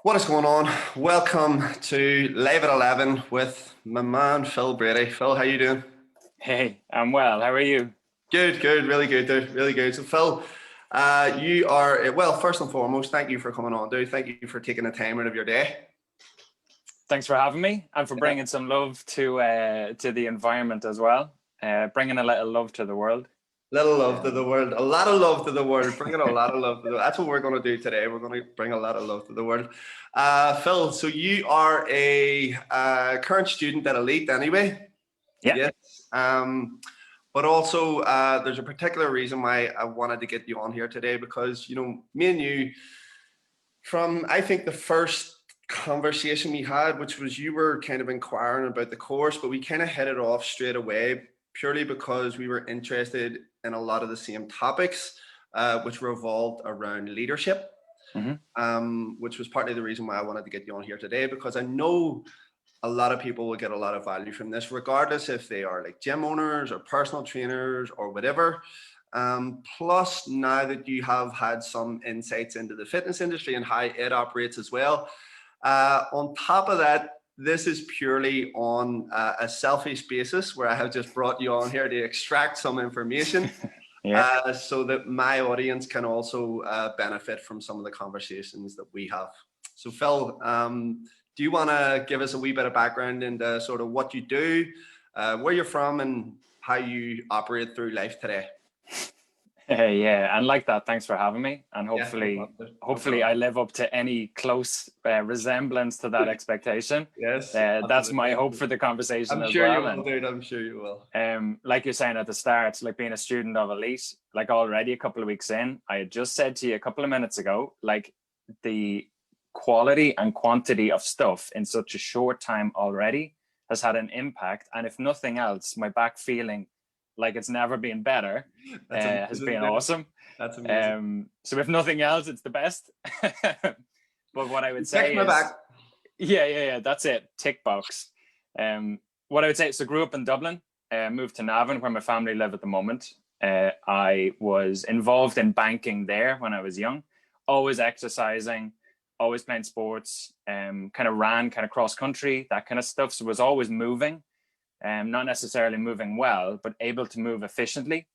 What is going on? Welcome to Live at 11 with my man Phil Brady. Phil, how you doing? Hey, I'm well. How are you? Good, really good, dude. Really good. So, Phil, you are well. First and foremost, thank you for coming on, dude. Thank you for taking the time out of your day. Thanks for having me and for Yeah. bringing some love to the environment as well. Bringing a little love to the world. Little love to the world, a lot of love to the world, bringing a lot of love to the world. That's what we're going to do today. We're going to bring a lot of love to the world. Phil, so you are a current student at Elite anyway? Yeah. Yes. But also, there's a particular reason why I wanted to get you on here today because, me and you, from I think the first conversation we had, which was you were kind of inquiring about the course, but we kind of hit it off straight away purely because we were interested in a lot of the same topics, which revolved around leadership, which was partly the reason why I wanted to get you on here today, because I know a lot of people will get a lot of value from this, regardless if they are like gym owners or personal trainers or whatever. Plus, now that you have had some insights into the fitness industry and how it operates as well, on top of that, this is purely on a selfish basis where I have just brought you on here to extract some information. Yeah. So that my audience can also benefit from some of the conversations that we have. So Phil, do you want to give us a wee bit of background into sort of what you do, where you're from, and how you operate through life today? Yeah, and like that, thanks for having me. And Yeah, hopefully I live up to any close resemblance to that expectation. Yes, that's my hope for the conversation I'm as sure well. you will, dude. I'm sure you will. Like you're saying at the start, like being a student of Elite, like already a couple of weeks in, I had just said to you a couple of minutes ago, like the quality and quantity of stuff in such a short time already has had an impact. And if nothing else, my back feeling like it's never been better has been awesome. That's amazing. So if nothing else, it's the best. But what I would say my is, back. yeah, that's it. Tick box. What I would say, so grew up in Dublin, moved to Navan where my family live at the moment. I was involved in banking there when I was young, always exercising, always playing sports, kind of ran kind of cross country, that kind of stuff. So was always moving. Not necessarily moving well, but able to move efficiently.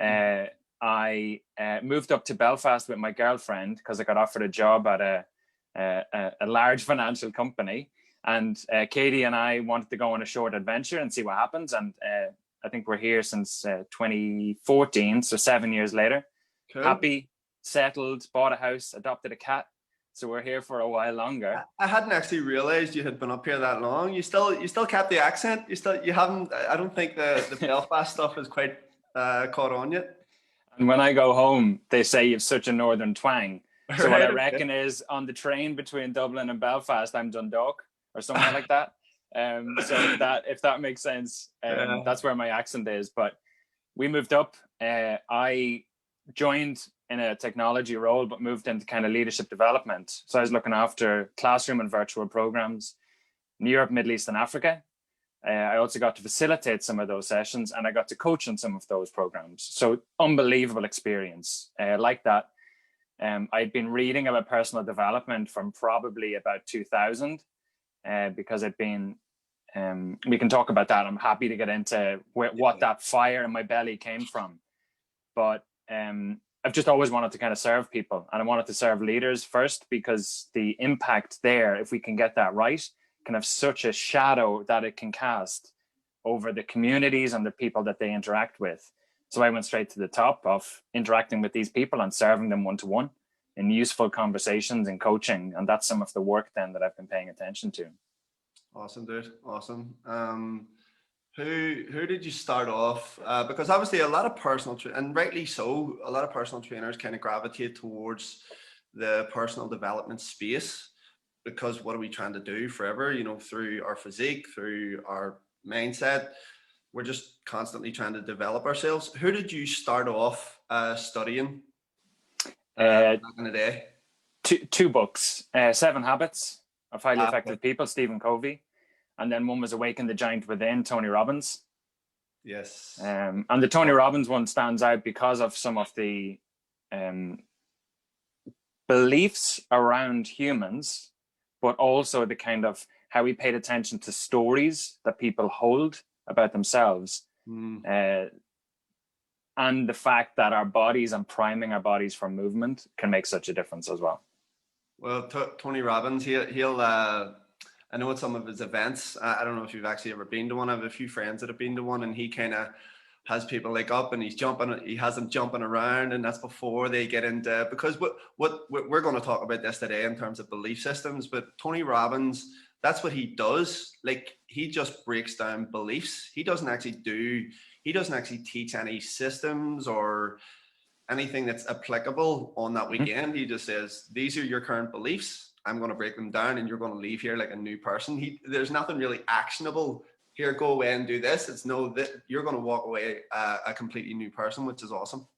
I moved up to Belfast with my girlfriend because I got offered a job at a large financial company. And Katie and I wanted to go on a short adventure and see what happens. And I think we're here since 2014, so 7 years later. Cool. Happy, settled, bought a house, adopted a cat. So we're here for a while longer. I hadn't actually realized you had been up here that long. You still kept the accent. You haven't. I don't think the Belfast stuff is quite caught on yet. And when I go home, they say you have such a northern twang. So what I reckon is on the train between Dublin and Belfast, I'm Dundalk or somewhere like that. So if that makes sense, that's where my accent is. But we moved up. I joined in a technology role, but moved into kind of leadership development. So I was looking after classroom and virtual programs in Europe, Middle East, and Africa. I also got to facilitate some of those sessions, and I got to coach in some of those programs. So unbelievable experience like that. I'd been reading about personal development from probably about 2000 because I'd been, we can talk about that. I'm happy to get into what that fire in my belly came from. But I've just always wanted to kind of serve people, and I wanted to serve leaders first because the impact there, if we can get that right, can have such a shadow that it can cast over the communities and the people that they interact with. So I went straight to the top of interacting with these people and serving them one-to-one in useful conversations and coaching. And that's some of the work then that I've been paying attention to. Awesome, dude. Awesome. Who did you start off? Because obviously a lot of personal and rightly so, a lot of personal trainers kind of gravitate towards the personal development space because what are we trying to do forever? Through our physique, through our mindset, we're just constantly trying to develop ourselves. Who did you start off studying back in the day? Two books, 7 Habits of Highly Effective People, Stephen Covey. And then one was Awaken the Giant Within, Tony Robbins. Yes. And the Tony Robbins one stands out because of some of the beliefs around humans but also the kind of how we paid attention to stories that people hold about themselves. And the fact that our bodies and priming our bodies for movement can make such a difference as well. Well, Tony Robbins, he'll I know at some of his events, I don't know if you've actually ever been to one. I have a few friends that have been to one, and he kind of has people like up and he has them jumping around, and that's before they get into, because what we're going to talk about this today in terms of belief systems, but Tony Robbins, that's what he does. Like, he just breaks down beliefs. He doesn't actually teach any systems or anything that's applicable on that weekend. He just says, these are your current beliefs. I'm going to break them down and you're going to leave here like a new person. There's nothing really actionable. Here, go away and do this. It's that you're going to walk away a completely new person, which is awesome.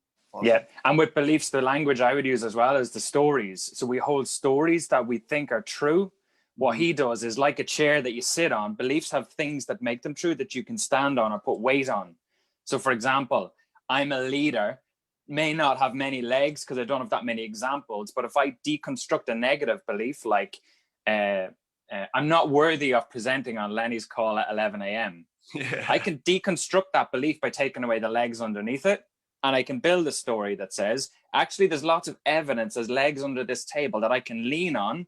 Yeah. And with beliefs, the language I would use as well is the stories. So we hold stories that we think are true. What he does is, like a chair that you sit on, beliefs have things that make them true that you can stand on or put weight on. So for example, I'm a leader, may not have many legs because I don't have that many examples, but if I deconstruct a negative belief, like I'm not worthy of presenting on Lenny's call at 11 a.m. Yeah. I can deconstruct that belief by taking away the legs underneath it. And I can build a story that says, actually, there's lots of evidence, there's legs under this table that I can lean on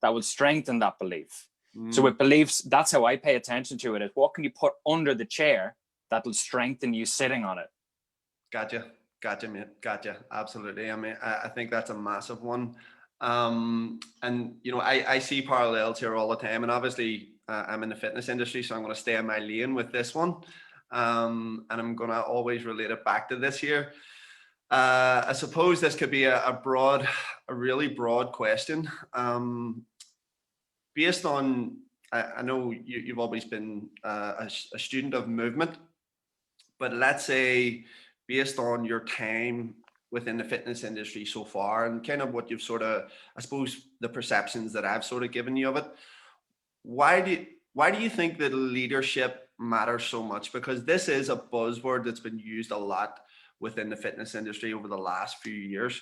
that will strengthen that belief. So with beliefs, that's how I pay attention to it, is what can you put under the chair that will strengthen you sitting on it? Gotcha, mate. Gotcha. Absolutely. I mean, I think that's a massive one. And, you know, I see parallels here all the time. And obviously, I'm in the fitness industry, so I'm going to stay in my lane with this one. And I'm going to always relate it back to this here. I suppose this could be a really broad question. Based on, I know you've always been a student of movement, but let's say, based on your time within the fitness industry so far and kind of what you've sort of, I suppose, the perceptions that I've sort of given you of it, why do you think that leadership matters so much? Because this is a buzzword that's been used a lot within the fitness industry over the last few years.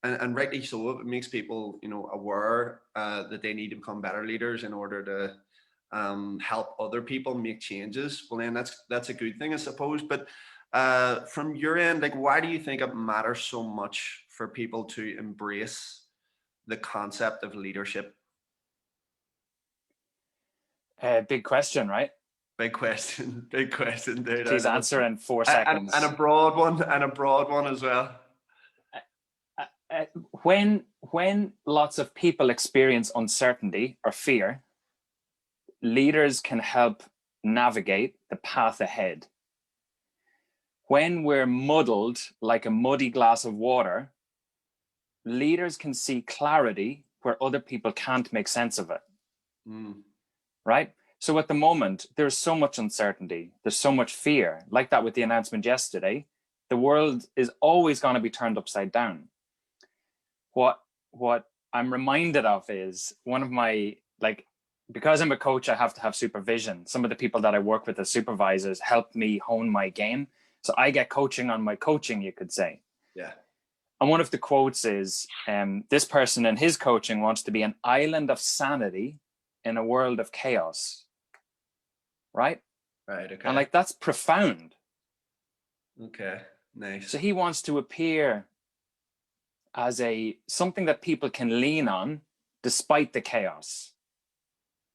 And rightly so, it makes people, you know, aware that they need to become better leaders in order to help other people make changes. Well, then that's a good thing, I suppose. But from your end, like, why do you think it matters so much for people to embrace the concept of leadership? Big question, right? Big question, dude. Please answer in 4 seconds. And a broad one as well. When lots of people experience uncertainty or fear, leaders can help navigate the path ahead. When we're muddled like a muddy glass of water, leaders can see clarity where other people can't make sense of it. Right? So at the moment, there's so much uncertainty. There's so much fear, like that with the announcement yesterday. The world is always going to be turned upside down. What I'm reminded of is one of my, like, because I'm a coach, I have to have supervision. Some of the people that I work with as supervisors help me hone my game. So I get coaching on my coaching, you could say. Yeah. And one of the quotes is, this person in his coaching wants to be an island of sanity in a world of chaos. Right? Right. Okay. And like, that's profound. Okay. Nice. So he wants to appear as something that people can lean on despite the chaos.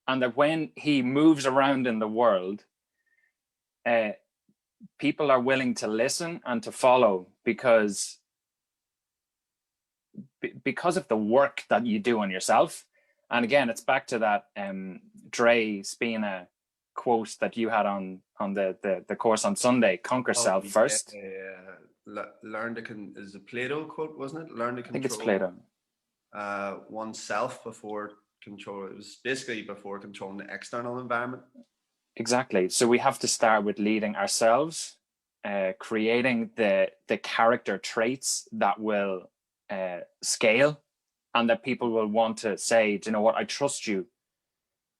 And that when he moves around in the world, people are willing to listen and to follow because of the work that you do on yourself. And again, it's back to that Dre Spina quote that you had on the course on Sunday: conquer self first. Learn to is a Plato quote, wasn't it? Learn to control. I think it's Plato. Oneself before control. It was basically before controlling the external environment. Exactly. So we have to start with leading ourselves, creating the character traits that will scale, and that people will want to say, do you know what, I trust you.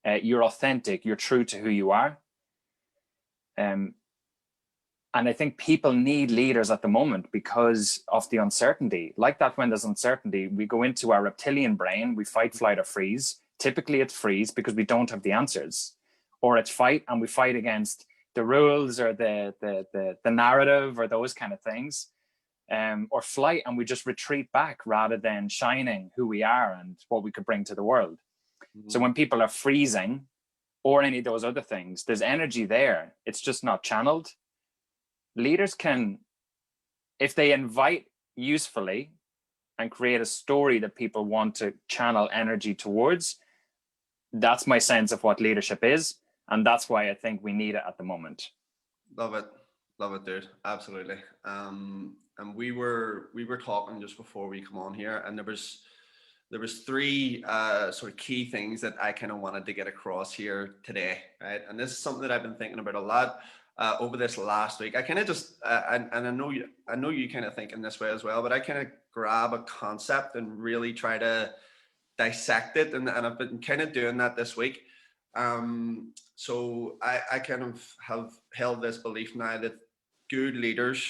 You're authentic. You're true to who you are. And I think people need leaders at the moment because of the uncertainty. Like that, when there's uncertainty, we go into our reptilian brain, we fight, flight, or freeze. Typically it's freeze because we don't have the answers, or it's fight and we fight against the rules or the narrative or those kind of things, or flight and we just retreat back rather than shining who we are and what we could bring to the world. So when people are freezing or any of those other things, there's energy there. It's just not channeled. Leaders can, if they invite usefully and create a story that people want to channel energy towards, that's my sense of what leadership is. And that's why I think we need it at the moment. Love it, dude. Absolutely. And we were talking just before we come on here, and there was three sort of key things that I kind of wanted to get across here today, right? And this is something that I've been thinking about a lot over this last week. I kind of just and I know you kind of think in this way as well, but I kind of grab a concept and really try to dissect it, and I've been kind of doing that this week. So I kind of have held this belief now that good leaders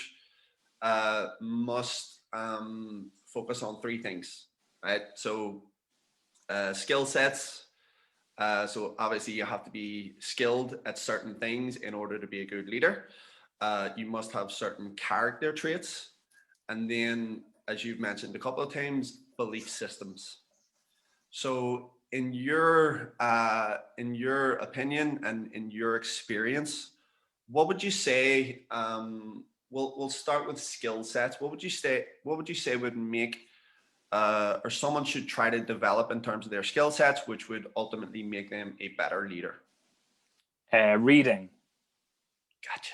must focus on three things, right? So skill sets. So obviously you have to be skilled at certain things in order to be a good leader. You must have certain character traits. And then, as you've mentioned a couple of times, belief systems. So in your opinion and in your experience, what would you say, we'll start with skill sets. What would you say would make or someone should try to develop in terms of their skill sets, which would ultimately make them a better leader? Reading. Gotcha.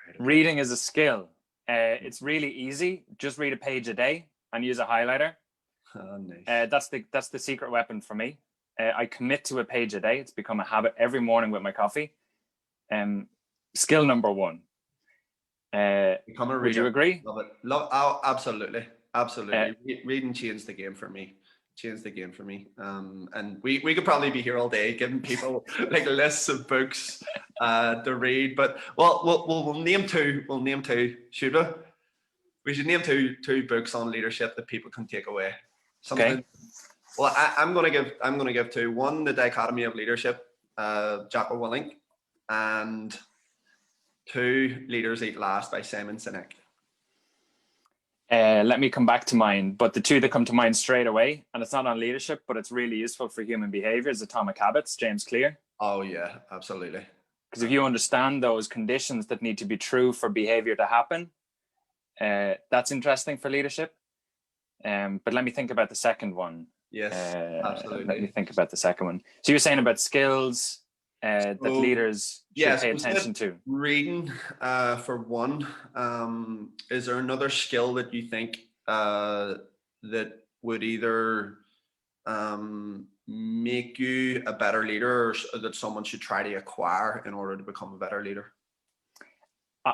Right, okay. Reading is a skill. It's really easy. Just read a page a day and use a highlighter. Oh, nice. That's the secret weapon for me. I commit to a page a day. It's become a habit every morning with my coffee. Skill number one. Become a reader. Would you agree? Love it. Oh, absolutely. Reading changed the game for me. And we could probably be here all day giving people like lists of books to read. But we'll name two. Should we? We should name two books on leadership that people can take away. Something. Okay. Well, I'm gonna give two. One, The Dichotomy of Leadership, Jocko Willink, and two, Leaders Eat Last by Simon Sinek. Let me come back to mine, but the two that come to mind straight away, and it's not on leadership, but it's really useful for human behavior, is Atomic Habits, James Clear. Oh yeah, absolutely. Because if you understand those conditions that need to be true for behavior to happen, that's interesting for leadership. But let me think about the second one. Yes, absolutely. Let me think about the second one. So you're saying about skills that leaders should pay attention to. Reading, for one. Is there another skill that you think that would either make you a better leader, or that someone should try to acquire in order to become a better leader?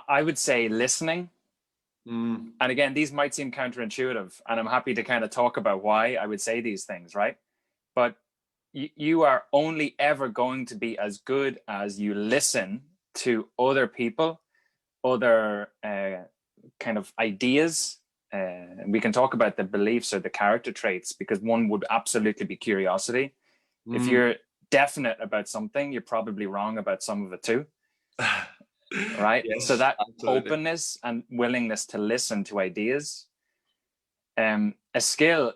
I would say listening. And again, these might seem counterintuitive, and I'm happy to kind of talk about why I would say these things, right? But you are only ever going to be as good as you listen to other people, other kind of ideas. We can talk about the beliefs or the character traits, because one would absolutely be curiosity. If you're definite about something, you're probably wrong about some of it too. Right? Yes, so that absolutely. Openness and willingness to listen to ideas. A skill,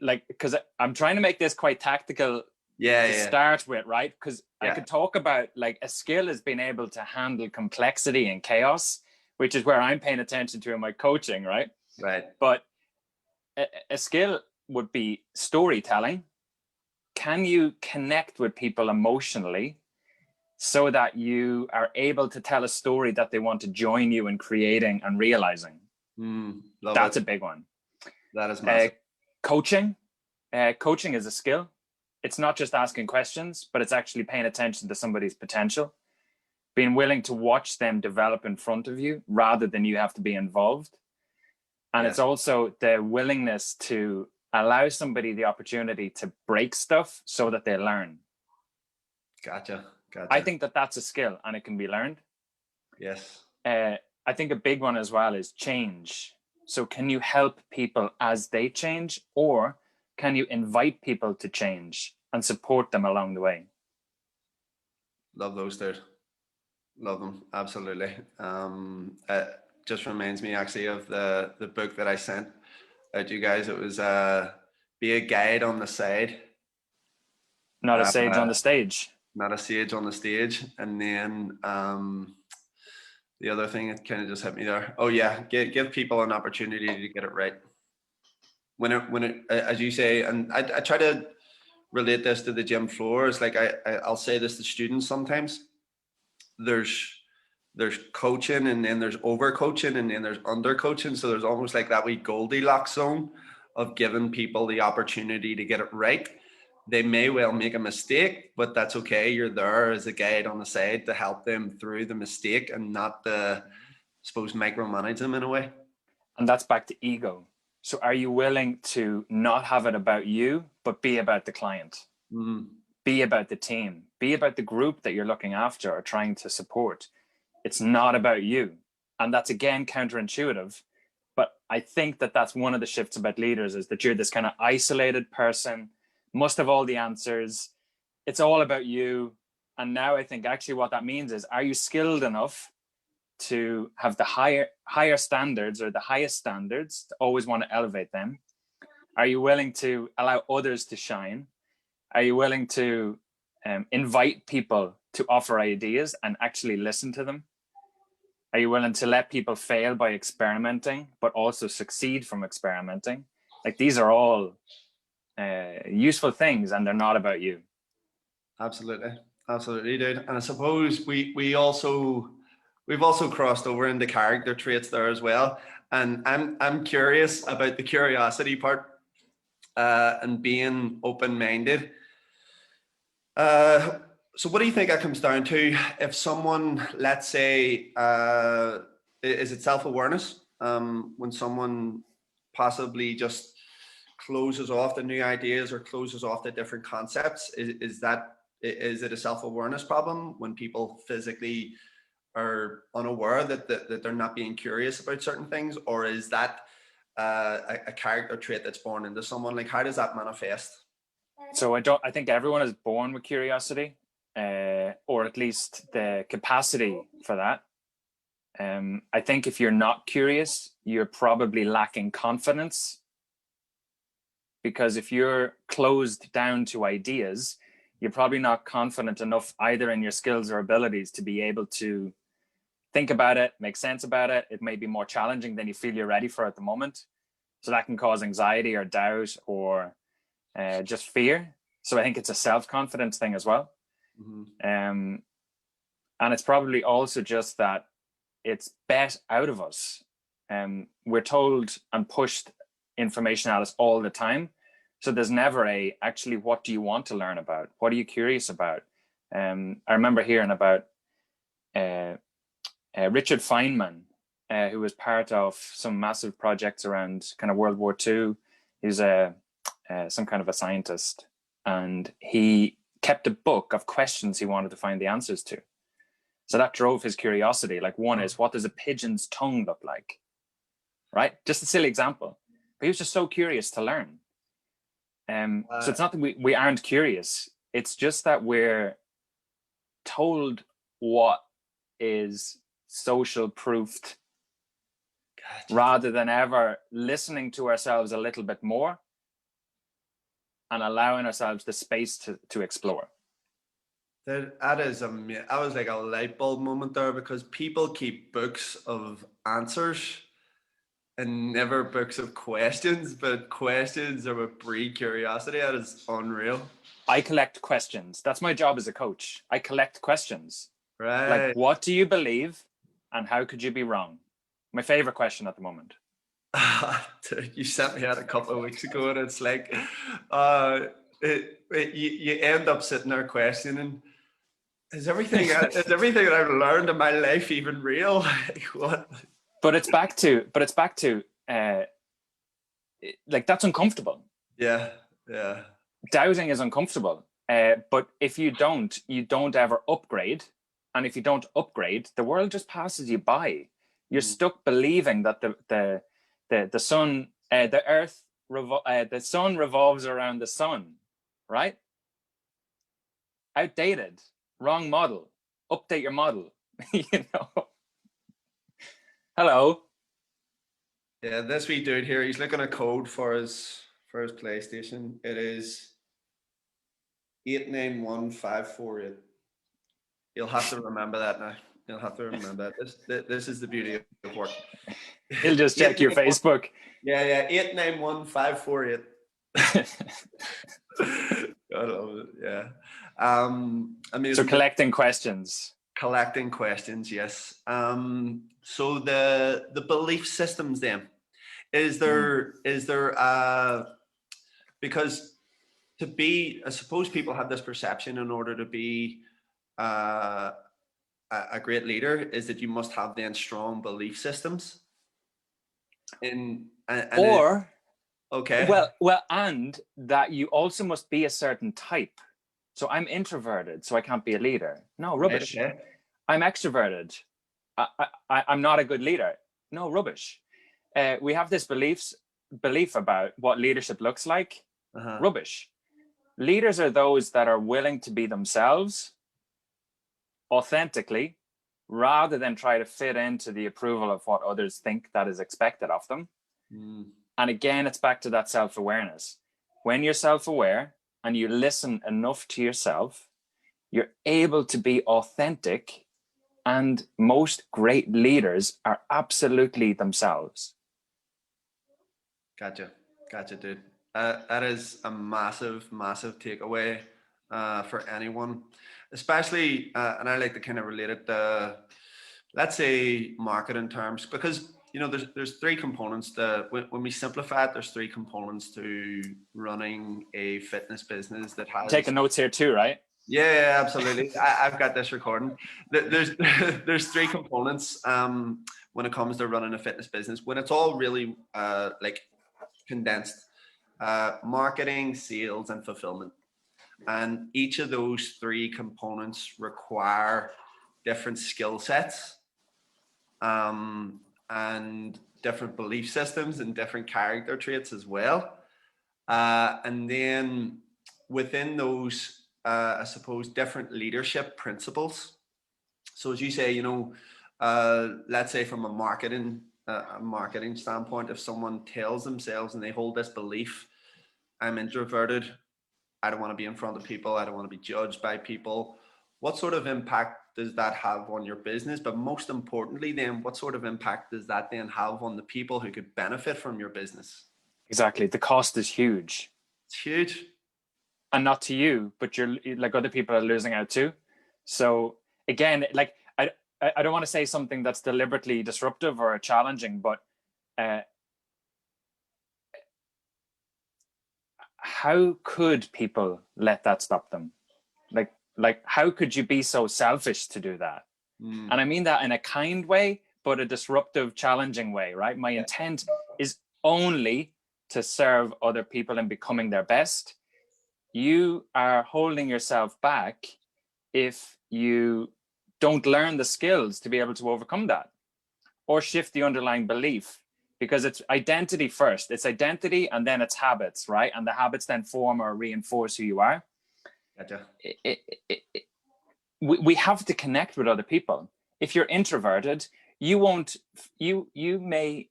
like, because I'm trying to make this quite tactical to start with, right? Because I could talk about, like, a skill is being able to handle complexity and chaos, which is where I'm paying attention to in my coaching, right? Right. But a skill would be storytelling. Can you connect with people emotionally so that you are able to tell a story that they want to join you in creating and realizing? That's a big one. That is massive. Coaching. Coaching is a skill. It's not just asking questions, but it's actually paying attention to somebody's potential, being willing to watch them develop in front of you rather than you have to be involved. And it's also the willingness to allow somebody the opportunity to break stuff so that they learn. Gotcha. I think that that's a skill and it can be learned. Yes. I think a big one as well is change. So can you help people as they change, or can you invite people to change? and support them along the way. Love those, dude. Love them, absolutely. It just reminds me actually of the book that I sent out to you guys. It was Be a Guide on the Side. Not a sage on the stage. Not a sage on the stage. And then the other thing that kind of just hit me there. Oh yeah, give people an opportunity to get it right. When it as you say, and I try to relate this to the gym floor. It's like I'll say this to students sometimes. There's coaching, and then there's over coaching, and then there's under coaching. So there's almost like that wee Goldilocks zone of giving people the opportunity to get it right. They may well make a mistake, but that's okay. You're there as a guide on the side to help them through the mistake and not I suppose, micromanage them in a way. And that's back to ego. So are you willing to not have it about you, but be about the client? Be about the team, be about the group that you're looking after or trying to support. It's not about you. And that's, again, counterintuitive. But I think that that's one of the shifts about leaders, is that you're this kind of isolated person, must have all the answers. It's all about you. And now I think actually what that means is, are you skilled enough to have the higher standards, or the highest standards, to always want to elevate them? Are you willing to allow others to shine? Are you willing to invite people to offer ideas and actually listen to them? Are you willing to let people fail by experimenting, but also succeed from experimenting? Like, these are all useful things, and they're not about you. Absolutely, dude. And I suppose we've also crossed over into character traits there as well. And I'm curious about the curiosity part and being open-minded. So what do you think that comes down to? If someone, let's say, is it self-awareness? When someone possibly just closes off the new ideas or closes off the different concepts, is it a self-awareness problem when people physically are unaware that they're not being curious about certain things? Or is that a character trait that's born into someone? Like, how does that manifest? So I think everyone is born with curiosity, or at least the capacity for that. I think if you're not curious, you're probably lacking confidence, because if you're closed down to ideas, you're probably not confident enough either in your skills or abilities to be able to think about it, make sense about it. It may be more challenging than you feel you're ready for at the moment. So that can cause anxiety or doubt or just fear. So I think it's a self-confidence thing as well. And it's probably also just that it's bet out of us. We're told and pushed information at us all the time. So there's never actually, what do you want to learn about? What are you curious about? I remember hearing about Richard Feynman, who was part of some massive projects around kind of World War II. He was some kind of a scientist, and he kept a book of questions he wanted to find the answers to. So that drove his curiosity. Like, one is, what does a pigeon's tongue look like? Right? Just a silly example. But he was just so curious to learn. So it's not that we aren't curious. It's just that we're told what is social proofed, rather than ever listening to ourselves a little bit more and allowing ourselves the space to explore. That was like a light bulb moment there, because people keep books of answers and never books of questions, but questions are what breed curiosity. That is unreal. I collect questions. That's my job as a coach. I collect questions. Right. Like, what do you believe and how could you be wrong? My favorite question at the moment. You sent me that a couple of weeks ago, and it's like you end up sitting there questioning, is everything that I've learned in my life even real? Like, what? But it's back to like, that's uncomfortable. Yeah. Doubting is uncomfortable. But if you don't ever upgrade. And if you don't upgrade, the world just passes you by. You're stuck believing that the sun, the sun revolves around the sun, right? outdated, wrong model. Update your model. You know. Hello. Yeah, this wee dude here, he's looking at code for his PlayStation. It is 891548. You'll have to remember that now. You'll have to remember that. This is the beauty of work. He'll just check your Facebook. Yeah, 891548. I love it. Yeah. So collecting questions. Collecting questions, yes. So the belief systems then, is there because to be, I suppose people have this perception in order to be a great leader is that you must have then strong belief systems. And that you also must be a certain type. So I'm introverted, so I can't be a leader. No, rubbish. Right, okay. I'm extroverted. I'm not a good leader. No, rubbish. We have this belief about what leadership looks like. Rubbish. Leaders are those that are willing to be themselves authentically, rather than try to fit into the approval of what others think that is expected of them. And again, it's back to that self-awareness. When you're self-aware and you listen enough to yourself, you're able to be authentic, and most great leaders are absolutely themselves. Gotcha, dude. That is a massive takeaway for anyone, especially, and I like to kind of relate it to, let's say, marketing terms, because you know there's three components. When we simplify it, there's three components to running a fitness business that has. Taking notes here too, right? Yeah, absolutely. I've got this recording. There's three components when it comes to running a fitness business. When it's all really like condensed, marketing, sales, and fulfillment. And each of those three components require different skill sets, and different belief systems and different character traits as well. And then within those, I suppose, different leadership principles. So as you say, you know, let's say from a marketing standpoint, if someone tells themselves and they hold this belief, I'm introverted, I don't want to be in front of people, I don't want to be judged by people, what sort of impact does that have on your business? But most importantly then, what sort of impact does that then have on the people who could benefit from your business? Exactly. The cost is huge. It's huge. And not to you, but you're like, other people are losing out too. So again, like I don't want to say something that's deliberately disruptive or challenging, but how could people let that stop them? Like how could you be so selfish to do that? And I mean that in a kind way, but a disruptive, challenging way, right? My intent is only to serve other people and becoming their best. You are holding yourself back if you don't learn the skills to be able to overcome that or shift the underlying belief, because it's identity first. It's identity and then it's habits, right? And the habits then form or reinforce who you are. Gotcha. We have to connect with other people. If you're introverted, you may,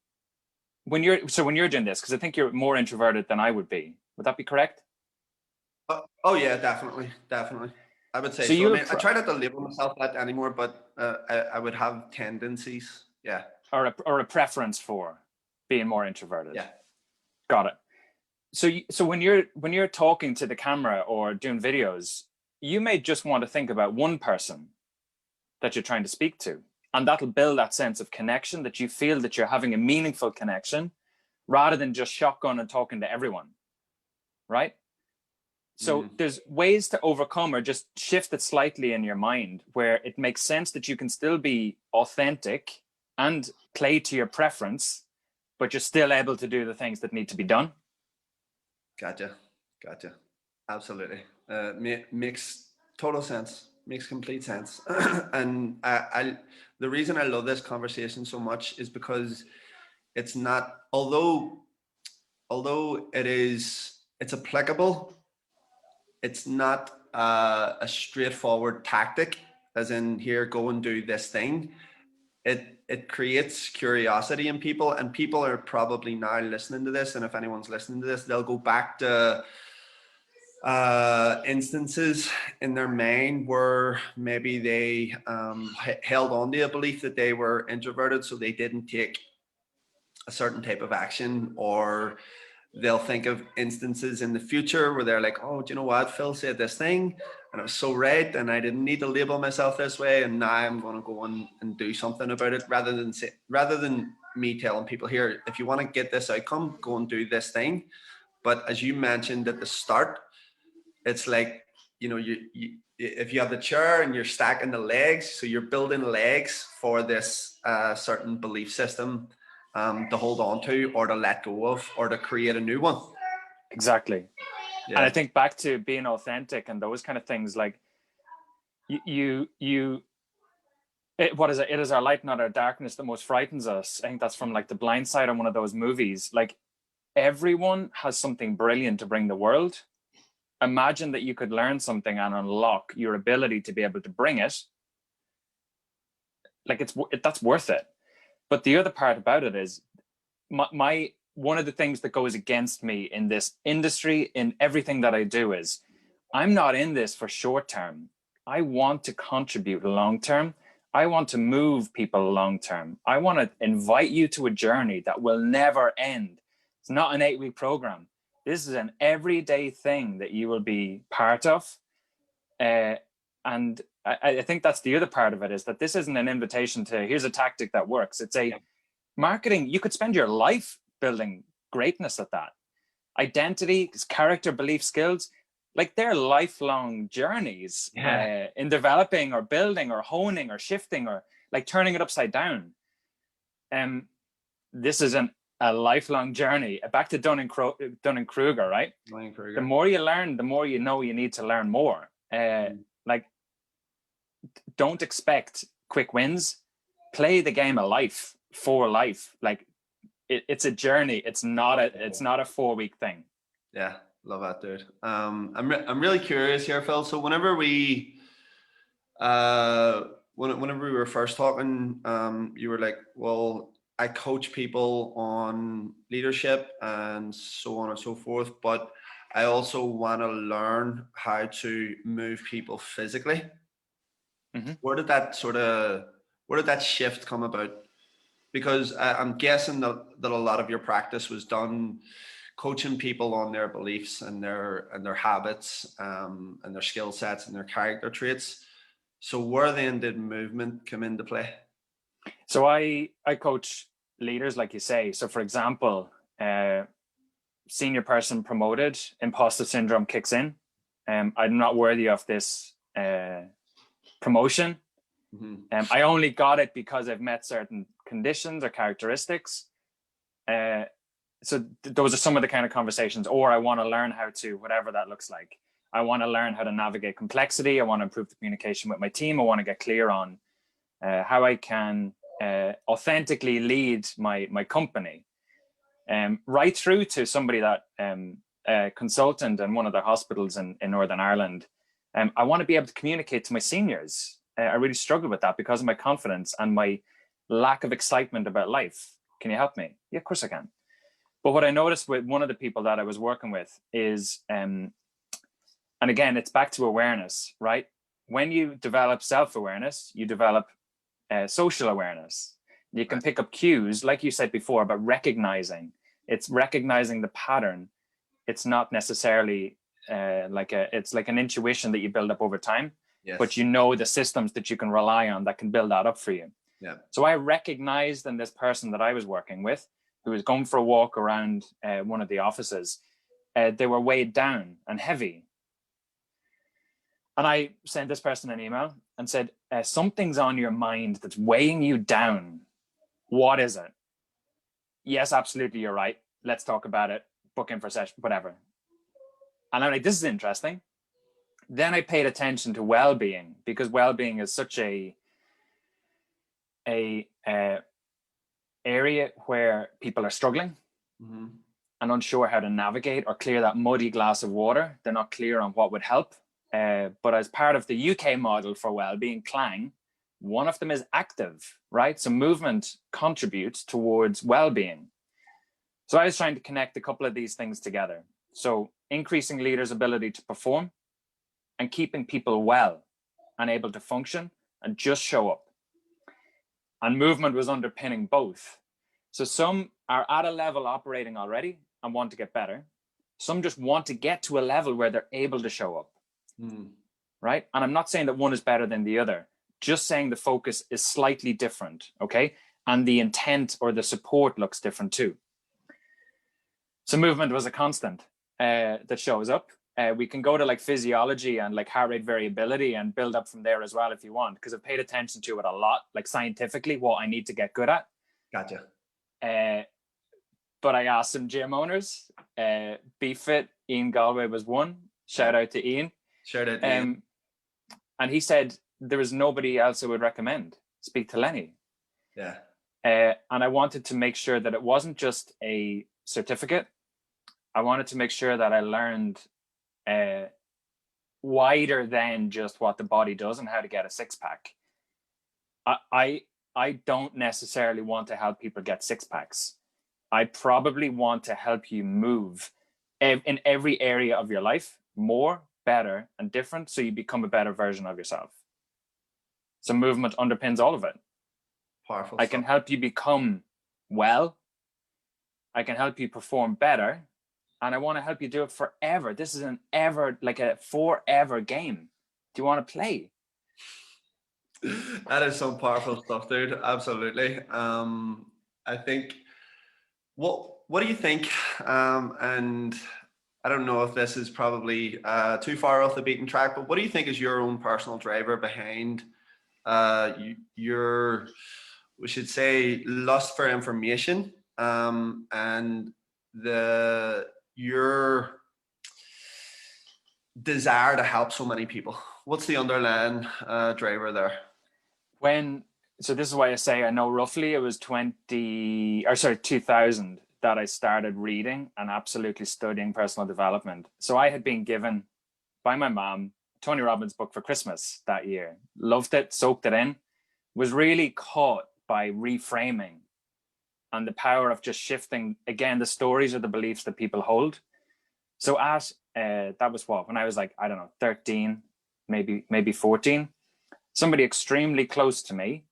when you're doing this, because I think you're more introverted than I would be. Would that be correct? Oh yeah, definitely. I would say so. I mean, I try not to label myself that anymore, but I would have tendencies. Yeah. Or a preference for being more introverted. Yeah. Got it. So when you're talking to the camera or doing videos, you may just want to think about one person that you're trying to speak to, and that'll build that sense of connection, that you feel that you're having a meaningful connection rather than just shotgun and talking to everyone, right? So there's ways to overcome or just shift it slightly in your mind where it makes sense that you can still be authentic and play to your preference, but you're still able to do the things that need to be done. Gotcha. Absolutely. Makes total sense. Makes complete sense. And the reason I love this conversation so much is because it's not, although it's applicable, it's not a straightforward tactic, as in here, go and do this thing, it creates curiosity in people, and people are probably now listening to this, and if anyone's listening to this, they'll go back to instances in their mind where maybe they held on to a belief that they were introverted, so they didn't take a certain type of action, or they'll think of instances in the future where they're like, oh, do you know what, Phil said this thing and it was so right, and I didn't need to label myself this way, and now I'm going to go on and do something about it, rather than me telling people, here, if you want to get this outcome, go and do this thing. But as you mentioned at the start, it's like, you know, you if you have the chair and you're stacking the legs, so you're building legs for this certain belief system to hold on to, or to let go of, or to create a new one. Exactly. Yeah. And I think back to being authentic and those kind of things, like what is it? It is our light, not our darkness, that most frightens us. I think that's from like The Blind Side, on one of those movies. Like, everyone has something brilliant to bring the world. Imagine that you could learn something and unlock your ability to be able to bring it. Like, that's worth it. But the other part about it is my one of the things that goes against me in this industry, in everything that I do, is I'm not in this for short term. I want to contribute long term. I want to move people long term. I want to invite you to a journey that will never end. It's not an 8-week program. This is an everyday thing that you will be part of. And I think that's the other part of it, is that this isn't an invitation to, here's a tactic that works. It's a marketing. You could spend your life building greatness at that. Identity, character, belief, skills, like, they're lifelong journeys in developing or building or honing or shifting or like turning it upside down. This is a lifelong journey. Back to Dunning-Kruger, right? Dunning-Kruger. The more you learn, the more you know you need to learn more. Like, don't expect quick wins. Play the game of life for life. Like, it's a journey. It's not a 4-week thing. Yeah, love that, dude. I'm really curious here, Phil. So whenever we were first talking, you were like, well, I coach people on leadership and so on and so forth, but I also want to learn how to move people physically. Mm-hmm. Where did that shift come about? Because I'm guessing that a lot of your practice was done coaching people on their beliefs and their habits and their skill sets and their character traits. So where then did movement come into play? So I coach leaders, like you say. So for example, senior person promoted, imposter syndrome kicks in. I'm not worthy of this promotion. Mm-hmm. I only got it because I've met certain conditions or characteristics. So those are some of the kind of conversations. Or I want to learn how to, whatever that looks like. I want to learn how to navigate complexity. I want to improve the communication with my team. I want to get clear on how I can authentically lead my company. Right through to somebody that a consultant in one of their hospitals in Northern Ireland. I want to be able to communicate to my seniors. I really struggle with that because of my confidence and my lack of excitement about life. Can you help me? Yeah, of course I can. But what I noticed with one of the people that I was working with is, and again, it's back to awareness, right? When you develop self-awareness, you develop social awareness. You can pick up cues, like you said before, about recognizing. It's recognizing the pattern. It's not necessarily it's like an intuition that you build up over time. Yes. But you know the systems that you can rely on that can build that up for you. Yeah. So I recognized in this person that I was working with, who was going for a walk around one of the offices, they were weighed down and heavy. And I sent this person an email and said, something's on your mind that's weighing you down. What is it? Yes, absolutely, you're right. Let's talk about it. Book in for a session, whatever. And I'm like, this is interesting. Then I paid attention to well-being, because well-being is such a area where people are struggling and unsure how to navigate or clear that muddy glass of water. They're not clear on what would help. But as part of the UK model for well-being, Clang, one of them is active, right? So movement contributes towards well-being. So I was trying to connect a couple of these things together. So increasing leaders' ability to perform and keeping people well and able to function and just show up. And movement was underpinning both. So some are at a level operating already and want to get better. Some just want to get to a level where they're able to show up, right? And I'm not saying that one is better than the other, just saying the focus is slightly different, okay? And the intent or the support looks different too. So movement was a constant that shows up. We can go to like physiology and like heart rate variability and build up from there as well if you want, because I've paid attention to it a lot, like scientifically what I need to get good at. Gotcha. But I asked some gym owners. BeFit, Ian Galway was one. Shout out to Ian. Shout out to Ian. And he said there was nobody else I would recommend. Speak to Lenny. Yeah. And I wanted to make sure that it wasn't just a certificate. I wanted to make sure that I learned wider than just what the body does and how to get a six-pack. I don't necessarily want to help people get six-packs. I probably want to help you move in every area of your life more, better, and different, so you become a better version of yourself. So movement underpins all of it. Powerful. I can help you become well. I can help you perform better. And I want to help you do it forever. This is like a forever game. Do you want to play? That is some powerful stuff, dude. Absolutely. I think, what do you think? And I don't know if this is probably too far off the beaten track, but what do you think is your own personal driver behind your, we should say, lust for information, and your desire to help so many people? What's the underlying driver there? So this is why I say I know roughly it was 2000 that I started reading and absolutely studying personal development. So I had been given by my mom Tony Robbins' book for Christmas that year. Loved it, soaked it in, was really caught by reframing and the power of just shifting, again, the stories or the beliefs that people hold. So that was when I was like, I don't know, 13, maybe 14, somebody extremely close to me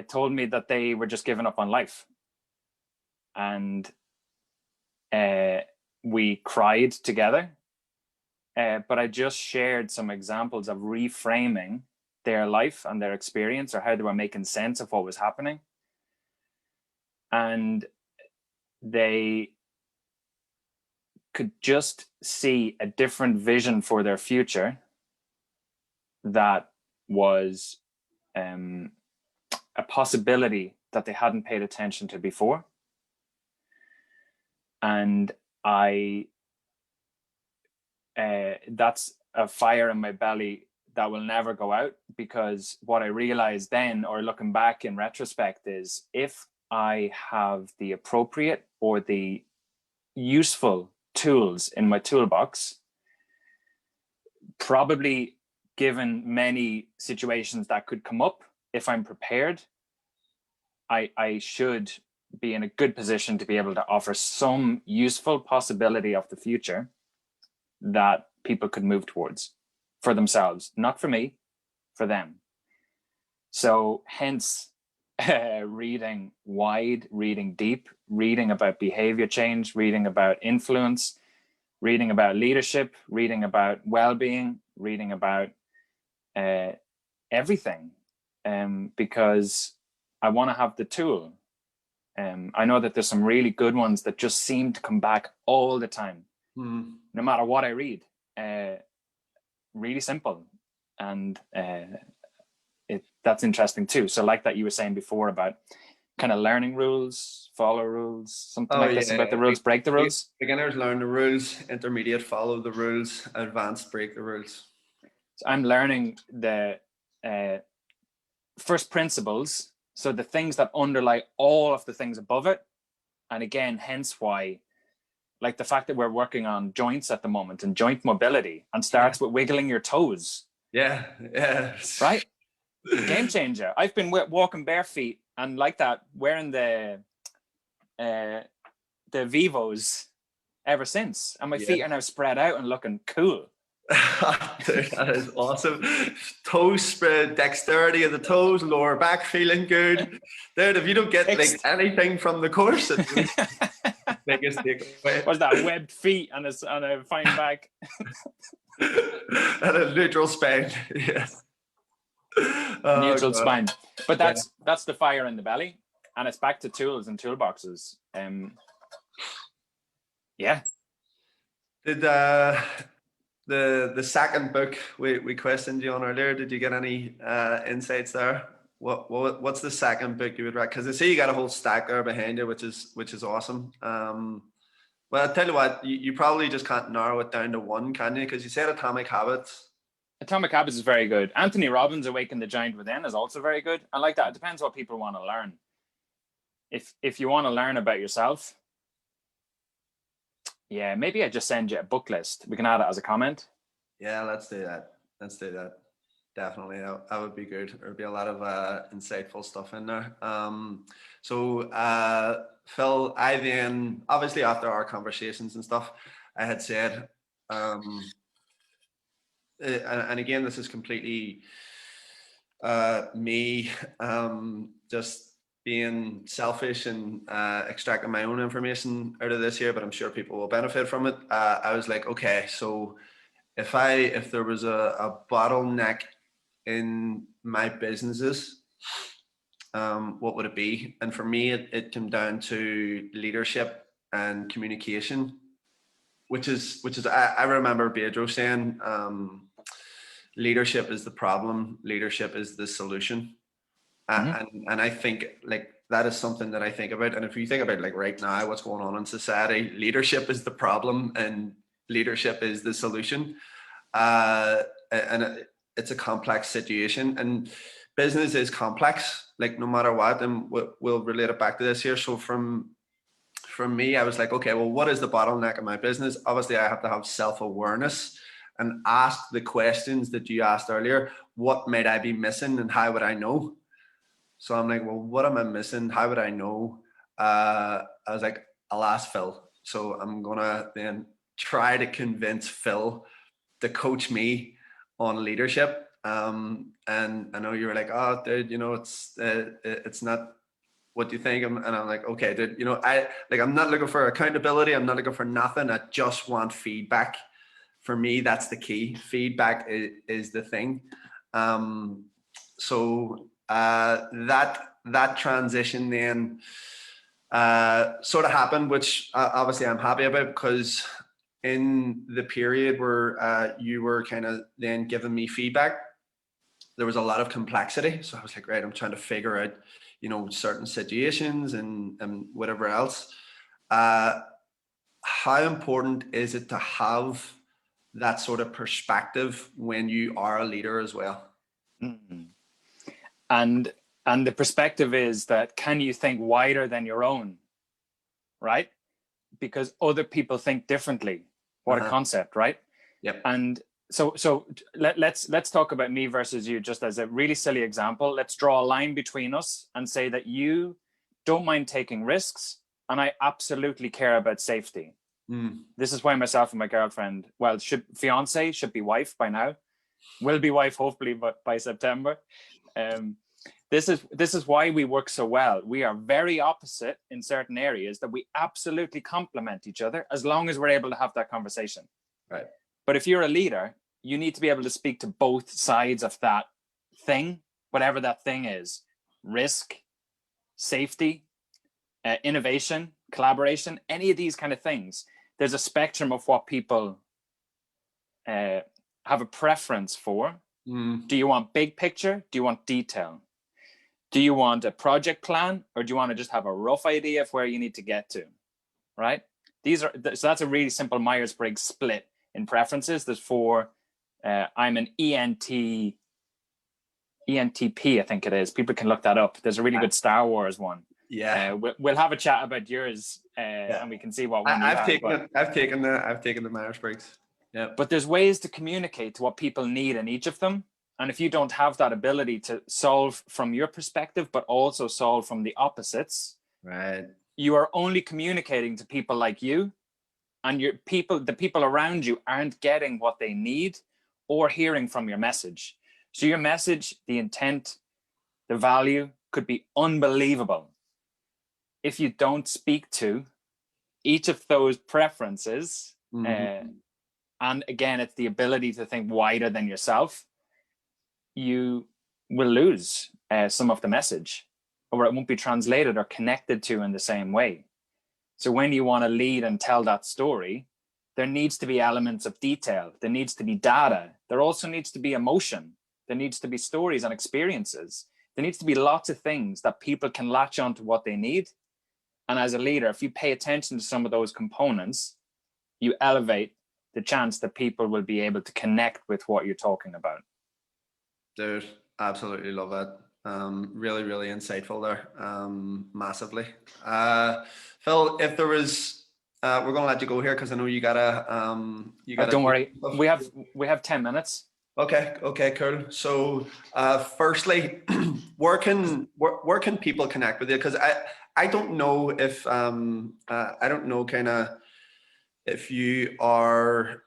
told me that they were just giving up on life. And we cried together. But I just shared some examples of reframing their life and their experience, or how they were making sense of what was happening. And they could just see a different vision for their future that was a possibility that they hadn't paid attention to before. And that's a fire in my belly that will never go out, because what I realized then, or looking back in retrospect, is if I have the appropriate or the useful tools in my toolbox, probably given many situations that could come up, if I'm prepared, I should be in a good position to be able to offer some useful possibility of the future that people could move towards for themselves, not for me, for them. So hence reading wide, reading deep, reading about behavior change, reading about influence, reading about leadership, reading about well-being, reading about everything, because I want to have the tool. I know that there's some really good ones that just seem to come back all the time, no matter what I read. Really simple, and that's interesting too. So like that you were saying before about kind of learning rules, follow rules, something this about the rules, break the rules. Beginners learn the rules, intermediate follow the rules, advanced break the rules. So I'm learning the first principles, so the things that underlie all of the things above it. And again, hence why Like the fact that we're working on joints at the moment and joint mobility, and starts with wiggling your toes. Yeah. Right? Game changer. I've been walking bare feet and like that, wearing the Vivos ever since. And my feet are now spread out and looking cool. Dude, that is awesome. Toe spread, dexterity of the toes, lower back feeling good. Dude, if you don't get like anything from the course, it's the biggest takeaway. What's that? Webbed feet and a fine back. And a neutral spine. Yes. Neutral spine. But that's the fire in the belly. And it's back to tools and toolboxes. Yeah. Did the second book we questioned you on earlier, did you get any insights there? What's the second book you would recommend? Because I see you got a whole stack there behind you, which is awesome. Well, I'll tell you what, you probably just can't narrow it down to one, can you? Because you said Atomic Habits. Atomic Habits is very good. Anthony Robbins' Awaken the Giant Within is also very good. I like that. It depends what people want to learn. If you want to learn about yourself, yeah, maybe I just send you a book list. We can add it as a comment. Yeah, let's do that. Definitely, that would be good. There'd be a lot of insightful stuff in there. So Phil, I then, obviously after our conversations and stuff, I had said, and again, this is completely me just being selfish and extracting my own information out of this here, but I'm sure people will benefit from it. I was like, okay, so if there was a bottleneck in my businesses, what would it be? And for me, it came down to leadership and communication, which is I remember Pedro saying, leadership is the problem, leadership is the solution. And I think like that is something that I think about. And if you think about like right now, what's going on in society, leadership is the problem and leadership is the solution. And it's a complex situation, and business is complex, like no matter what. And we'll relate it back to this here. So from me, I was like, okay, well, what is the bottleneck in my business? Obviously, I have to have self-awareness and ask the questions that you asked earlier. What might I be missing and how would I know? So I'm like, well, what am I missing? How would I know? I was like, I'll ask Phil. So I'm going to then try to convince Phil to coach me on leadership. And I know you were like, oh, dude, it's not what do you think? And I'm like, okay, dude, I'm not looking for accountability. I'm not looking for nothing. I just want feedback. For me, that's the key. Feedback is the thing. So that transition then sort of happened, which obviously I'm happy about, because in the period where you were kind of then giving me feedback, there was a lot of complexity. So I was like, right, I'm trying to figure out, certain situations and whatever else. How important is it to have that sort of perspective when you are a leader as well? Mm-hmm. And the perspective is that, can you think wider than your own, right? Because other people think differently. What a concept, right? Yep. And so let's talk about me versus you, just as a really silly example. Let's draw a line between us and say that you don't mind taking risks, and I absolutely care about safety. This is why myself and my girlfriend, fiance, should be wife by now, will be wife hopefully by September. This is why we work so well. We are very opposite in certain areas that we absolutely complement each other, as long as we're able to have that conversation. Right. But if you're a leader, you need to be able to speak to both sides of that thing, whatever that thing is: risk, safety, innovation, collaboration, any of these kind of things. There's a spectrum of what people have a preference for. Do you want big picture? Do you want detail? Do you want a project plan, or do you want to just have a rough idea of where you need to get to? Right? So that's a really simple Myers-Briggs split in preferences. There's four. I'm an ENTP, I think it is. People can look that up. There's a really good Star Wars one. Yeah. We'll have a chat about yours, and we can see what one you I've have. taken the Myers-Briggs. Yeah. But there's ways to communicate to what people need in each of them. And if you don't have that ability to solve from your perspective, but also solve from the opposites, right, you are only communicating to people like you, and the people around you aren't getting what they need or hearing from your message. So your message, the intent, the value could be unbelievable. If you don't speak to each of those preferences, and again, it's the ability to think wider than yourself, you will lose some of the message, or it won't be translated or connected to in the same way. So when you want to lead and tell that story, there needs to be elements of detail. There needs to be data. There also needs to be emotion. There needs to be stories and experiences. There needs to be lots of things that people can latch onto what they need. And as a leader, if you pay attention to some of those components, you elevate the chance that people will be able to connect with what you're talking about. Dude, absolutely love that. Really, really insightful there. Massively. Phil, if there was, we're gonna let you go here because I know you gotta. Don't worry, we have 10 minutes. Okay, cool. So, firstly, where can people connect with you? Because I don't know if I don't know kind of if you are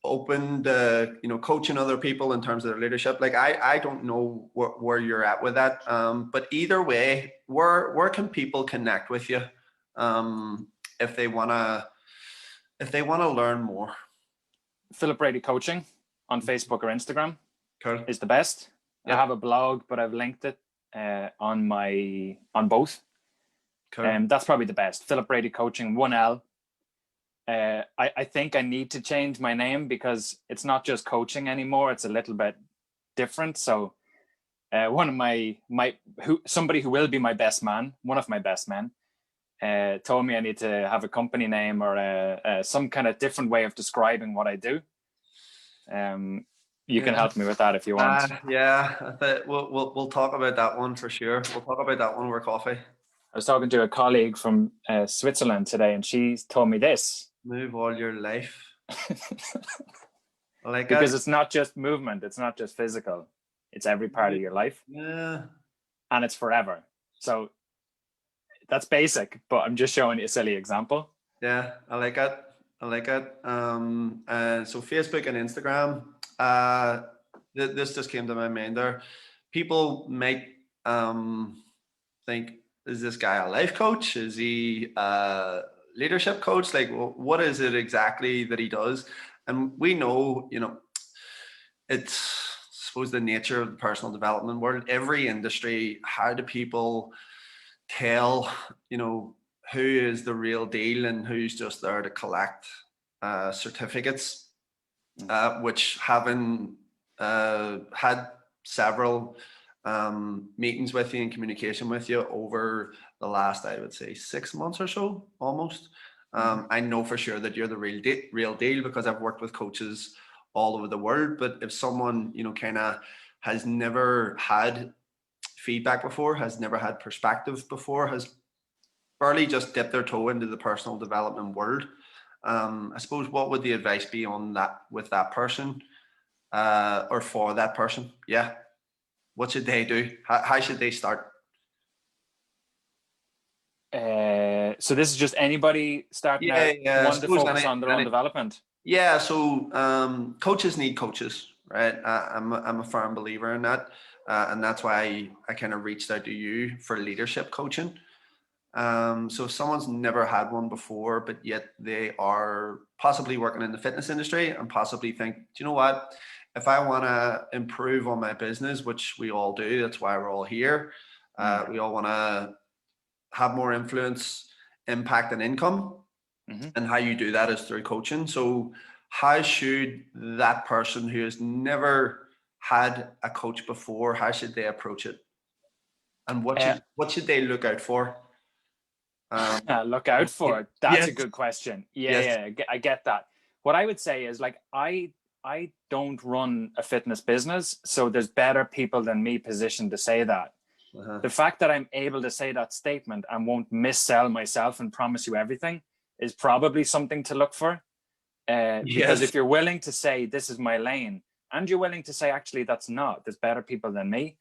open to coaching other people in terms of their leadership. Like I don't know where you're at with that. But either way, where can people connect with you if they wanna learn more? Philip Brady Coaching on Facebook or Instagram Cool. is the best. Yep. I have a blog, but I've linked it on both. Cool. That's probably the best. Philip Brady Coaching, 1L. I think I need to change my name because it's not just coaching anymore. It's a little bit different. So one of somebody who will be my best man, one of my best men, told me I need to have a company name or some kind of different way of describing what I do. You can help me with that if you want. Yeah, we'll talk about that one for sure. We'll talk about that one over coffee. I was talking to a colleague from Switzerland today, and she told me this. Move all your life. Like because it's not just movement, it's not just physical, it's every part of your life. Yeah. And it's forever. So that's basic, but I'm just showing you a silly example. Yeah, I like it. So Facebook and Instagram, this just came to my mind there. People might think, is this guy a life coach? Is he a leadership coach? Like, what is it exactly that he does? And we know, it's, I suppose, the nature of the personal development world. Every industry, how do people tell, who is the real deal and who's just there to collect certificates, which having had several meetings with you and communication with you over the last, I would say, 6 months or so, almost. I know for sure that you're the real deal because I've worked with coaches all over the world. But if someone, kind of has never had feedback before, has never had perspective before, has barely just dipped their toe into the personal development world, I suppose, what would the advice be on that with that person, or for that person? Yeah. What should they do? How should they start? So this is just anybody starting out wanting to focus on their own development. Yeah. So coaches need coaches, right? I'm a firm believer in that, and that's why I kind of reached out to you for leadership coaching. So if someone's never had one before, but yet they are possibly working in the fitness industry and possibly think, do you know what? If I want to improve on my business, which we all do, that's why we're all here. We all want to have more influence, impact, and income. And how you do that is through coaching. So how should that person who has never had a coach before, how should they approach it? And what should they look out for? Look out for it. That's yes. a good question. Yes. Yeah, I get that. What I would say is, like, I don't run a fitness business, so there's better people than me positioned to say that. The fact that I'm able to say that statement and won't missell myself and promise you everything is probably something to look for. Because if you're willing to say, this is my lane, and you're willing to say, actually, that's not, there's better people than me,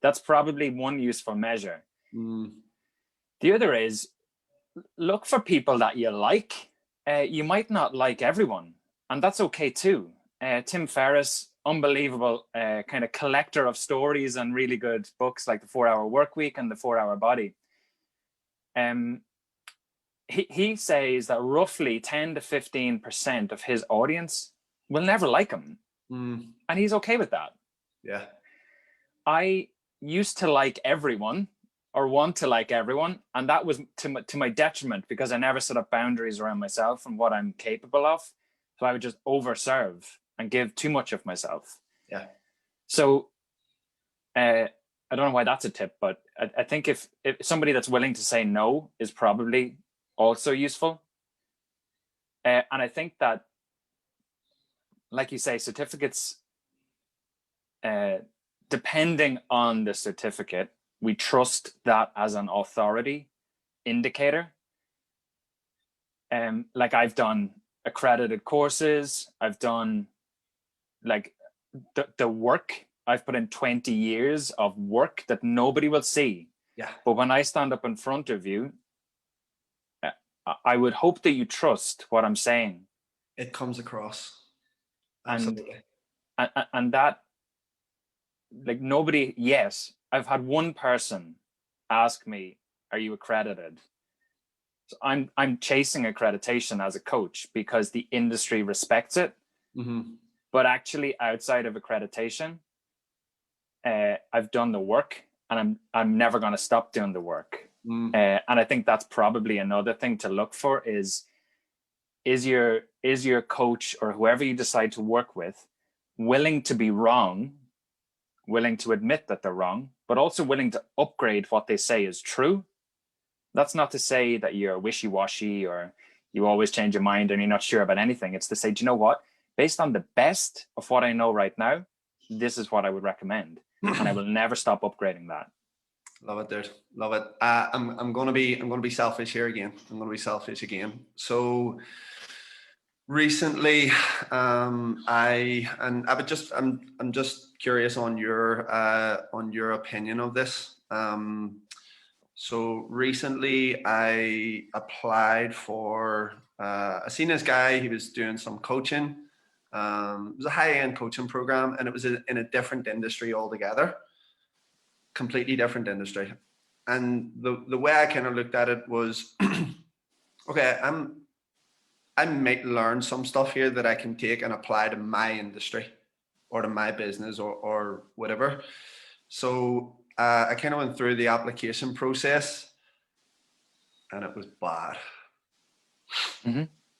that's probably one useful measure. The other is, look for people that you like. You might not like everyone, and that's okay too. Tim Ferriss, unbelievable kind of collector of stories and really good books like The 4-Hour Workweek and The 4-Hour Body. He says that roughly 10 to 15% of his audience will never like him. And he's okay with that. Yeah. I used to like everyone or want to like everyone. And that was to my detriment because I never set up boundaries around myself and what I'm capable of. So I would just overserve and give too much of myself. Yeah. So I don't know why that's a tip, but I think if somebody that's willing to say no is probably also useful. And I think that, like you say, certificates, depending on the certificate, we trust that as an authority indicator. Like I've done accredited courses, I've done like the work, I've put in 20 years of work that nobody will see. Yeah. But when I stand up in front of you, I would hope that you trust what I'm saying. It comes across. Absolutely. And that, like nobody, yes, I've had one person ask me, are you accredited? So I'm chasing accreditation as a coach because the industry respects it. But actually outside of accreditation, I've done the work and I'm never going to stop doing the work. And I think that's probably another thing to look for is your coach or whoever you decide to work with willing to be wrong, willing to admit that they're wrong, but also willing to upgrade what they say is true. That's not to say that you're wishy-washy or you always change your mind and you're not sure about anything. It's to say, do you know what? Based on the best of what I know right now, this is what I would recommend. And I will never stop upgrading that. Love it, dude. Love it. I'm gonna be selfish here again. So recently, I'm just curious on your opinion of this. So recently, I applied for. I seen this guy. He was doing some coaching. It was a high-end coaching program, and it was in a different industry altogether. Completely different industry. And the way I kind of looked at it was, okay, I might learn some stuff here that I can take and apply to my industry or to my business or whatever. So I kind of went through the application process and it was bad.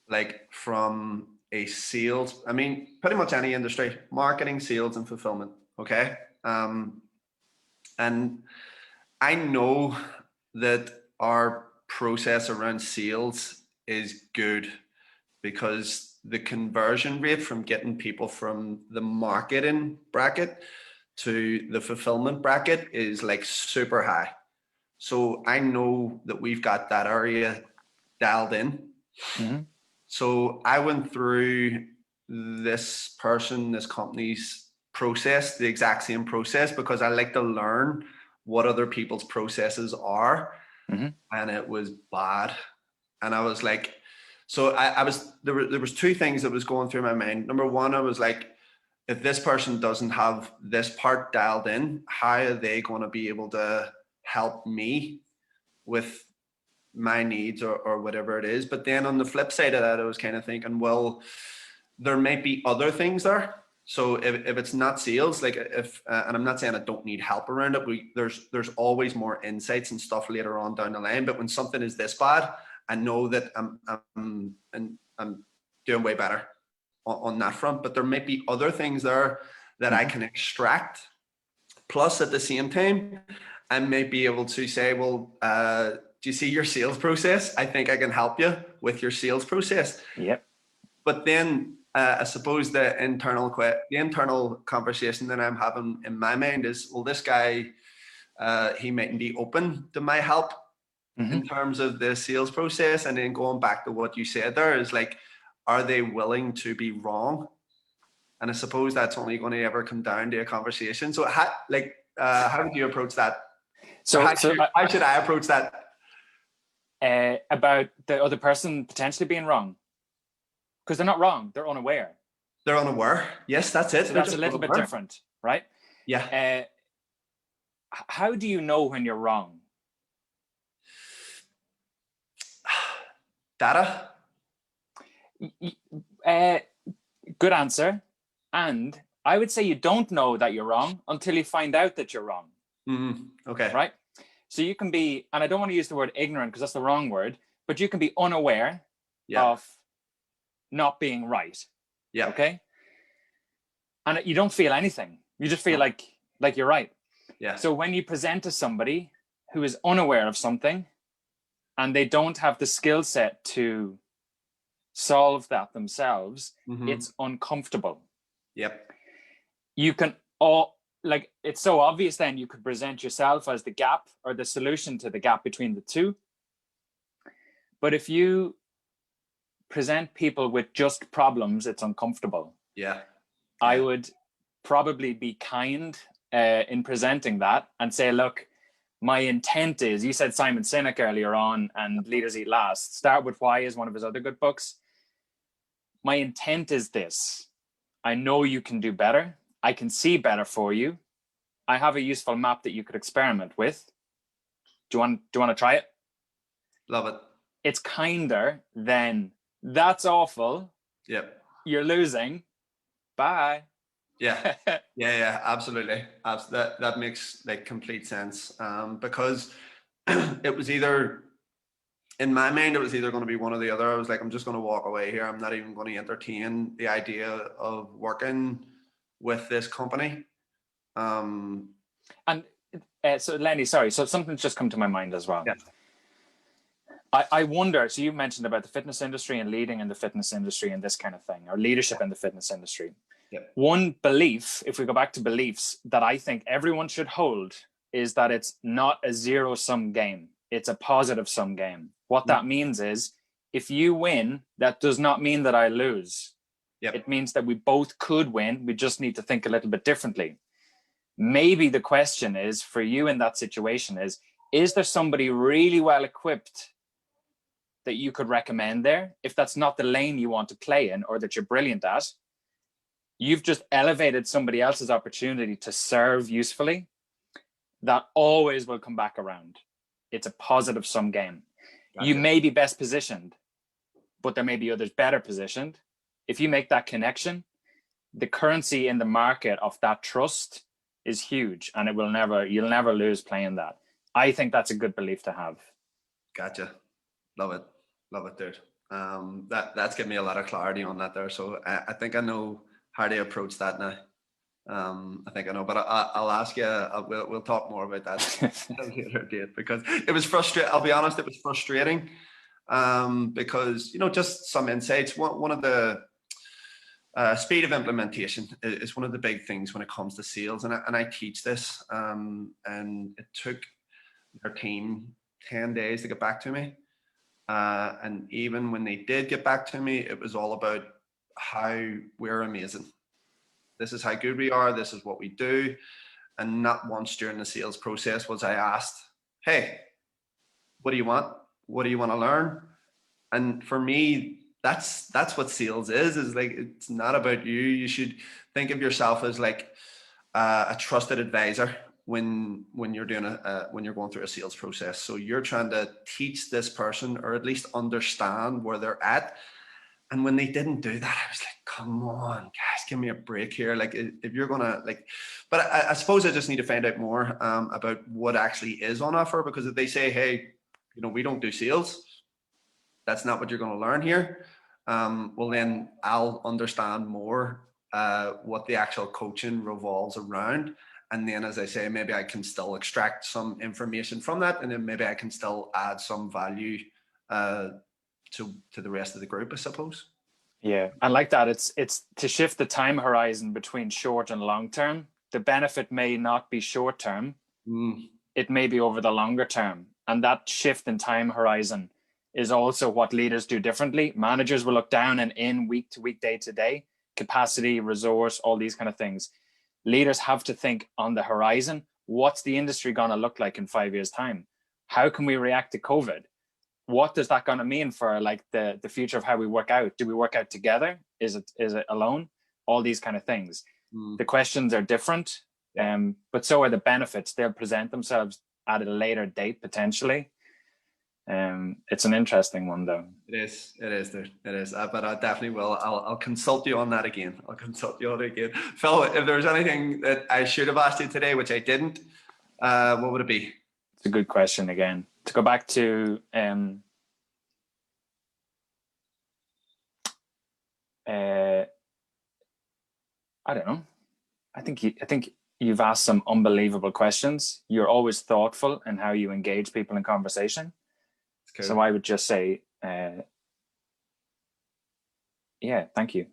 Like from a sales, I mean, pretty much any industry, marketing, sales, and fulfillment. Okay. And I know that our process around sales is good because the conversion rate from getting people from the marketing bracket to the fulfillment bracket is like super high. So I know that we've got that area dialed in. So I went through this company's process, the exact same process, because I like to learn what other people's processes are. And it was bad. And I was like, so there was two things that was going through my mind. Number one, I was like, if this person doesn't have this part dialed in, how are they going to be able to help me with my needs or whatever it is? But then on the flip side of that, I was kind of thinking, well, there might be other things there. So if it's not sales, like and I'm not saying I don't need help around it, there's always more insights and stuff later on down the line. But when something is this bad, I know that I'm doing way better on that front. But there might be other things there that I can extract. Plus, at the same time, I may be able to say, well, do you see your sales process? I think I can help you with your sales process. Yep. But then I suppose the internal conversation that I'm having in my mind is, well, this guy he mightn't be open to my help in terms of the sales process. And then going back to what you said there is like, are they willing to be wrong? And I suppose that's only going to ever come down to a conversation. So how would you approach that? So how should I approach that? About the other person potentially being wrong? Because they're not wrong, they're unaware. They're unaware. Yes, that's it. So that's a little bit different, right? Yeah. How do you know when you're wrong? Data. Good answer. And I would say you don't know that you're wrong until you find out that you're wrong. Okay. Right? So you can be, and I don't want to use the word ignorant because that's the wrong word, but you can be unaware of not being right. Yeah. Okay. And you don't feel anything. You just feel like you're right. Yeah. So when you present to somebody who is unaware of something and they don't have the skill set to solve that themselves, it's uncomfortable. Yep. You can it's so obvious then you could present yourself as the gap or the solution to the gap between the two. But if you present people with just problems, it's uncomfortable. Yeah. I would probably be kind in presenting that and say, look, my intent is, you said Simon Sinek earlier on and Leaders Eat Last. Start With Why is one of his other good books. My intent is this. I know you can do better. I can see better for you. I have a useful map that you could experiment with. Do you want to try it? Love it. It's kinder than, that's awful. Yep. You're losing. Bye. Yeah. Yeah, absolutely. That makes like complete sense. Because it was either, in my mind, it was either going to be one or the other. I was like, I'm just going to walk away here. I'm not even going to entertain the idea of working with this company. And so Lenny, sorry, so something's just come to my mind as well. Yeah. I wonder, so you mentioned about the fitness industry and leading in the fitness industry and this kind of thing, or leadership in the fitness industry. Yeah. One belief, if we go back to beliefs, that I think everyone should hold is that it's not a zero-sum game. It's a positive-sum game. What that means is, if you win, that does not mean that I lose. Yep. It means that we both could win. We just need to think a little bit differently. Maybe the question is, for you in that situation is there somebody really well equipped that you could recommend there? If that's not the lane you want to play in or that you're brilliant at, you've just elevated somebody else's opportunity to serve usefully. That always will come back around. It's a positive-sum game. Gotcha. You may be best positioned, but there may be others better positioned. If you make that connection, the currency in the market of that trust is huge, and you'll never lose playing that. I think that's a good belief to have. Gotcha. Love it, dude. That's given me a lot of clarity on that there. So I think I know how to approach that now. I think I know, but I'll ask you. We'll talk more about that later date, because it was frustrating. I'll be honest, it was frustrating because just some insights. One of the speed of implementation is one of the big things when it comes to sales, and I teach this. And it took their team 10 days to get back to me. And even when they did get back to me, it was all about how we're amazing. This is how good we are. This is what we do. And not once during the sales process was I asked, hey, what do you want? What do you want to learn? And for me, that's what sales is like, it's not about you. You should think of yourself as like a trusted advisor when you're doing when you're going through a sales process. So you're trying to teach this person, or at least understand where they're at. And when they didn't do that, I was like, come on, guys, give me a break here. Like, if you're gonna but I suppose I just need to find out more about what actually is on offer, because if they say, hey, we don't do sales, that's not what you're going to learn here. Well, then I'll understand more what the actual coaching revolves around. And then, as I say, maybe I can still extract some information from that, and then maybe I can still add some value to the rest of the group, I suppose. Yeah, and like that, it's to shift the time horizon between short and long term. The benefit may not be short term, it may be over the longer term. And that shift in time horizon is also what leaders do differently. Managers will look down and in, week to week, day to day, capacity, resource, all these kind of things. Leaders have to think on the horizon. What's the industry going to look like in 5 years' time? How can we react to COVID? What is that going to mean for like the future of how we work out? Do we work out together? Is it alone? All these kind of things. The questions are different, but so are the benefits. They'll present themselves at a later date potentially. It's an interesting one though. It is, dude. It is. But I definitely will. I'll consult you on that again. Phil, if there's anything that I should have asked you today, which I didn't, what would it be? It's a good question again. To go back to I don't know. I think you've asked some unbelievable questions. You're always thoughtful in how you engage people in conversation. Cool. So I would just say, yeah, thank you.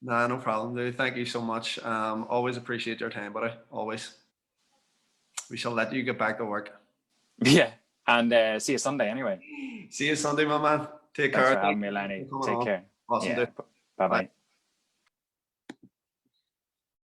Nah, no problem, dude. Thank you so much. Always appreciate your time, buddy. Always. We shall let you get back to work. Yeah, and see you Sunday anyway. See you Sunday, my man. Take Thanks care. for having me, Lenny. Take care. Awesome, yeah. dude. Bye-bye.